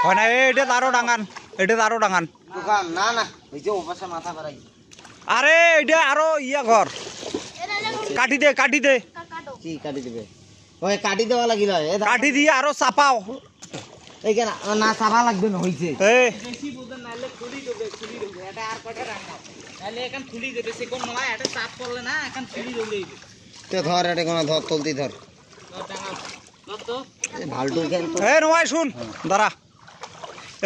হয় না এটা আরো ডাঙান, এটা আরো ডাঙান। দোকান না না এই যে ওপাশে মাথা বাড়াই। আরে এটা আরো ইয়া ঘর কাটি দে কাটি দে। কি কাটি দিবে? ওই কাটি দেওয়া লাগিল। কাটি দিয়ে আরো চাপাও। এই কেন না চাপা লাগবে না হইছে। এই বেশি বুঝেন নাইলে খুলি দেবে এটা আর কটা রাখা নাইলে এখন খুলি দেবে সে কোন নয় এটা চাপ করলে না এখন খুলি দেবে তো ধর এটা কোন ধর তুলতি ধর তো ভালটু কেন তো এ নয় শুন দাঁড়া,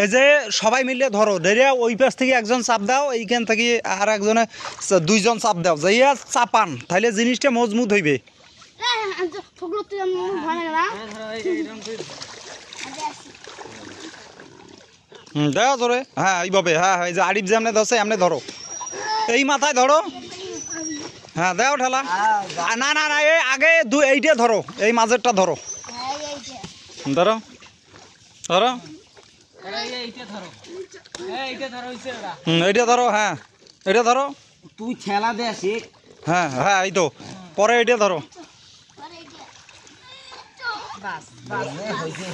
এই যে সবাই মিলে ধরো ধরে ওই পাশ থেকে একজন চাপ দাও, এইখান থেকে আর একজনে দুইজন চাপ দাও, যাইয়া চাপান তাহলে জিনিসটা মজবুত হইবে। দেও ধরে হ্যাঁ এইভাবে, হ্যাঁ এই যে আরিফ যেমনে ধরছে এমনি ধরো, এই মাথায় ধরো, হ্যাঁ দেও ঠেলা। না না না এই আগে এইটা ধরো, এই মাঝেরটা ধরো, ধরো ধরো এইটা ধরো এইটা ধরো হইছে এটা এইটা ধরো, হ্যাঁ এটা ধরো, তুই ঠেলা দে আসি। হ্যাঁ হ্যাঁ এই তো পরে এইটা ধরো, বাস বাস হইছে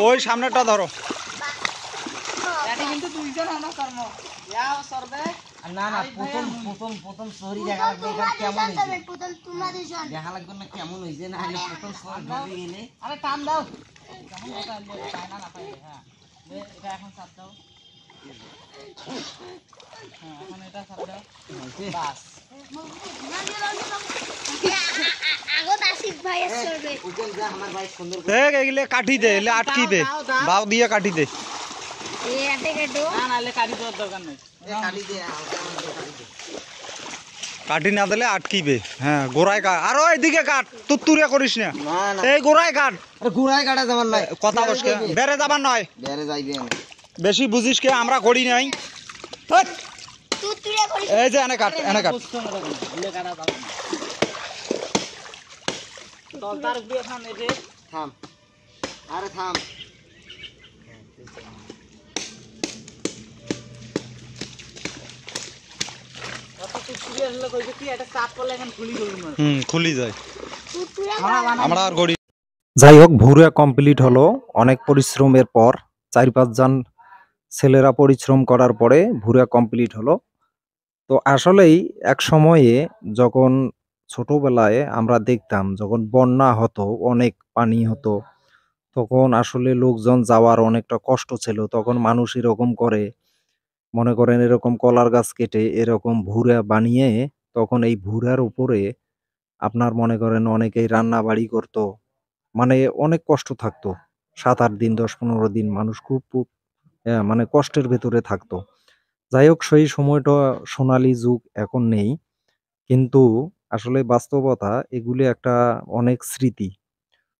ওই সামনেরটা ধরো। এটা কিন্তু দুইজন আমরা কর্ম যাও সরবে না না প্রথম সরি দেখা লাগবে এটা কেমন হইছে দেখা লাগবে না কেমন হইছে না হলে প্রথম সরি ধরে গেলে আরে টান দাও কেমন কথা আনলে পায় না পাইলে হ্যাঁ এটা এখন চাপ দাও হ্যাঁ এখন এটা চাপ দাও বাস উকেল যা আমার ভাই সুন্দর দেখ এগুলো কাটি দে, এলে আটকিবে, বাউ দিয়ে কাটি দে। না নাইলে কাটি দেওয়ার দরকার নেই কাটি দে হালকা কাটি দে। কাটি না দিলে আটকিবে, হ্যাঁ গোড়ায় কাট, আরো এইদিকে কাট, তুত্তুরিয়া করিস না, না না এই গোড়ায় কাট। আরে গুড়াই কাটা যাবার নাই কথা বস কে বেড়ে যাবার নয়, বেরে যাইবে বেশি বুঝিস কে আমরা করি নাই। হেৎ, এই যে এনে কাট এনে কাট। কষ্ট না দিলে কাটা যাবে না দলদার উপরে এখন এই যে থাম আরে থাম অত তুই আসলে কইছে কি এটা চাপ করলে এখন খুলি দেব না খুলি যায়, আমরা আর করি। যাই হোক ভুরুয়া কমপ্লিট হলো অনেক পরিশ্রমের পর, 4-5 জন ছেলেরা পরিশ্রম করার পরে ভুরুয়া কমপ্লিট হলো। তো আসলেই এক সময়ে যখন ছোটবেলায় আমরা দেখতাম যখন বন্যা হতো, অনেক পানি হতো, তখন আসলে লোকজন যাওয়ার অনেকটা কষ্ট ছিল। তখন মানুষ এরকম করে মনে করেন এরকম কলার গাছ কেটে এরকম ভুরা বানিয়ে তখন এই ভুরার উপরে আপনার মনে করেন অনেকেই রান্না বাড়ি করতো, মানে অনেক কষ্ট থাকতো। 7-8 দিন 10-15 দিন মানুষ খুব মানে কষ্টের ভেতরে থাকতো। যাই হোক সেই সময়টা সোনালী যুগ এখন নেই, কিন্তু আসলে বাস্তবতা এগুলি একটা অনেক স্মৃতি।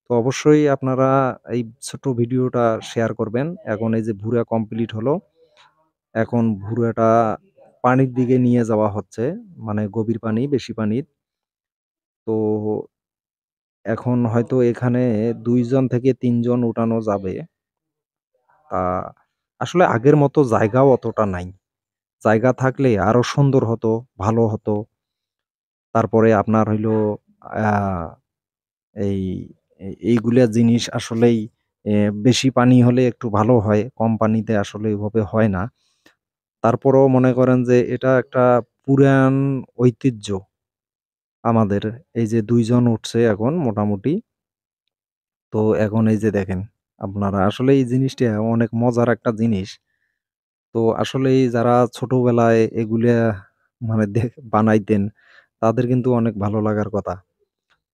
তো অবশ্যই আপনারা এই ছোট ভিডিওটা শেয়ার করবেন। এখন এই যে ভুরা কমপ্লিট হলো, এখন ভুরাটা পানির দিকে নিয়ে যাওয়া হচ্ছে, মানে গভীর পানি, বেশি পানির। তো এখন হয়তো এখানে 2 জন থেকে 3 জন উঠানো যাবে। তা আসলে আগের মতো জায়গাও অতটা নাই। জায়গা থাকলে আরো সুন্দর হতো, ভালো হতো। তারপরে আপনার হইলো আ এই এইগুলা জিনিস আসলেই বেশি পানি হলে একটু ভালো হয়। কম পানিতে আসলে এভাবে হয় না। তারপরেও মনে করেন যে এটা একটা পুরান ঐতিহ্য আমাদের। এই যে 2 জন উঠছে এখন মোটামুটি। তো এখন এই যে দেখেন আপনারা আসলে এই জিনিসটা অনেক মজার একটা জিনিস। তো আসলেই যারা ছোটবেলায় এগুলা মানে বানাইতেন তাদের কিন্তু অনেক ভালো লাগার কথা।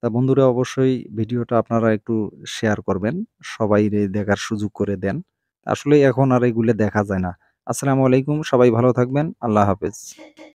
তা বন্ধুরা অবশ্যই ভিডিওটা আপনারা একটু শেয়ার করবেন। সবাইরে দেখার সুযোগ করে দেন। আসলে এখন আর এগুলো দেখা যায় না। আসসালামু আলাইকুম। সবাই ভালো থাকবেন। আল্লাহ হাফেজ।